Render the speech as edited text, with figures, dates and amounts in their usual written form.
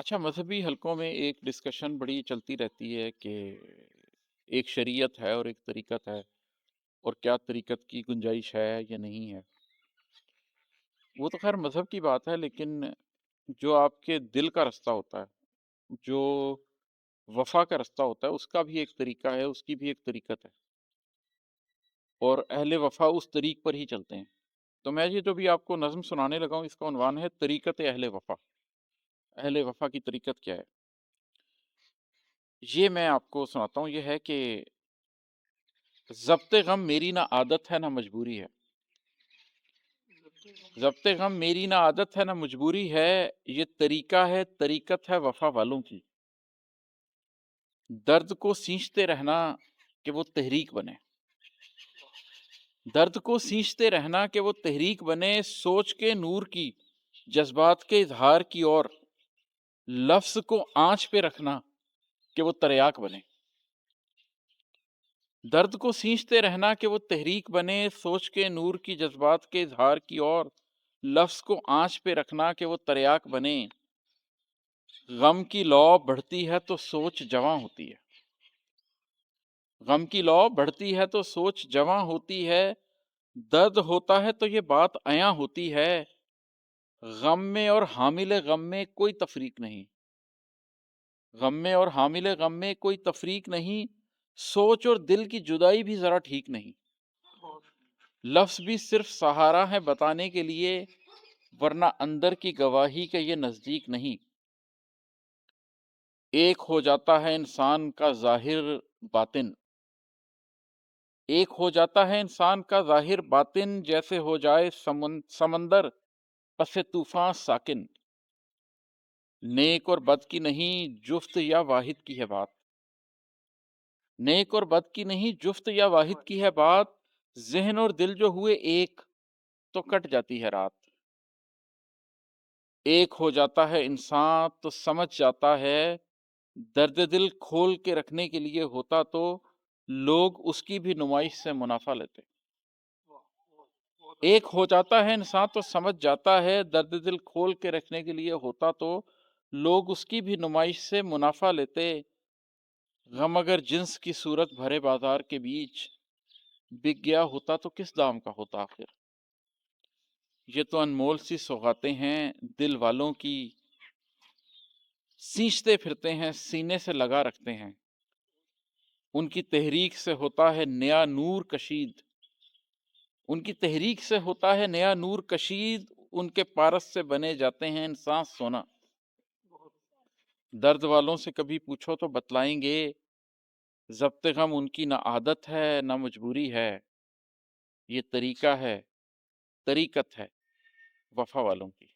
اچھا، مذہبی حلقوں میں ایک ڈسکشن بڑی چلتی رہتی ہے کہ ایک شریعت ہے اور ایک طریقت ہے، اور کیا طریقت کی گنجائش ہے یا نہیں ہے۔ وہ تو خیر مذہب کی بات ہے، لیکن جو آپ کے دل کا رستہ ہوتا ہے، جو وفا کا رستہ ہوتا ہے، اس کا بھی ایک طریقہ ہے، اس کی بھی ایک طریقت ہے، اور اہل وفا اس طریق پر ہی چلتے ہیں۔ تو میں یہ جو بھی آپ کو نظم سنانے لگا ہوں، اس کا عنوان ہے طریقت اہل وفا۔ اہل وفا کی طریقت کیا ہے؟ یہ میں آپ کو سناتا ہوں۔ یہ ہے کہ ضبط غم میری نہ عادت ہے نہ مجبوری ہے، ضبط غم میری نہ عادت ہے نہ مجبوری ہے، یہ طریقہ ہے طریقت ہے وفا والوں کی، درد کو سینچتے رہنا کہ وہ تحریک بنے، درد کو سینچتے رہنا کہ وہ تحریک بنے، سوچ کے نور کی جذبات کے اظہار کی، اور لفظ کو آنچ پہ رکھنا کہ وہ تریاک بنے، درد کو سینچتے رہنا کہ وہ تحریک بنے، سوچ کے نور کی جذبات کے اظہار کی، اور لفظ کو آنچ پہ رکھنا کہ وہ تریاک بنے، غم کی لو بڑھتی ہے تو سوچ جواں ہوتی ہے، غم کی لو بڑھتی ہے تو سوچ جواں ہوتی ہے، درد ہوتا ہے تو یہ بات عیاں ہوتی ہے، غم میں اور حامل غم میں کوئی تفریق نہیں، غم میں اور حامل غم میں کوئی تفریق نہیں، سوچ اور دل کی جدائی بھی ذرا ٹھیک نہیں، لفظ بھی صرف سہارا ہے بتانے کے لیے، ورنہ اندر کی گواہی کے یہ نزدیک نہیں، ایک ہو جاتا ہے انسان کا ظاہر باطن، ایک ہو جاتا ہے انسان کا ظاہر باطن، جیسے ہو جائے سمندر پس طوفان ساکن، نیک اور بد کی نہیں جفت یا واحد کی ہے بات، نیک اور بد کی نہیں جفت یا واحد کی ہے بات، ذہن اور دل جو ہوئے ایک تو کٹ جاتی ہے رات، ایک ہو جاتا ہے انسان تو سمجھ جاتا ہے، درد دل کھول کے رکھنے کے لیے ہوتا تو لوگ اس کی بھی نمائش سے منافع لیتے، ایک ہو جاتا ہے انسان تو سمجھ جاتا ہے، درد دل کھول کے رکھنے کے لیے ہوتا تو لوگ اس کی بھی نمائش سے منافع لیتے، غم اگر جنس کی صورت بھرے بازار کے بیچ بک گیا ہوتا تو کس دام کا ہوتا آخر، یہ تو انمول سی سوغاتیں ہیں دل والوں کی، سینچتے پھرتے ہیں سینے سے لگا رکھتے ہیں، ان کی تحریک سے ہوتا ہے نیا نور کشید، ان کی تحریک سے ہوتا ہے نیا نور کشید، ان کے پارس سے بنے جاتے ہیں انسان سونا، درد والوں سے کبھی پوچھو تو بتلائیں گے، ضبط غم ان کی نہ عادت ہے نہ مجبوری ہے، یہ طریقہ ہے طریقت ہے وفا والوں کی۔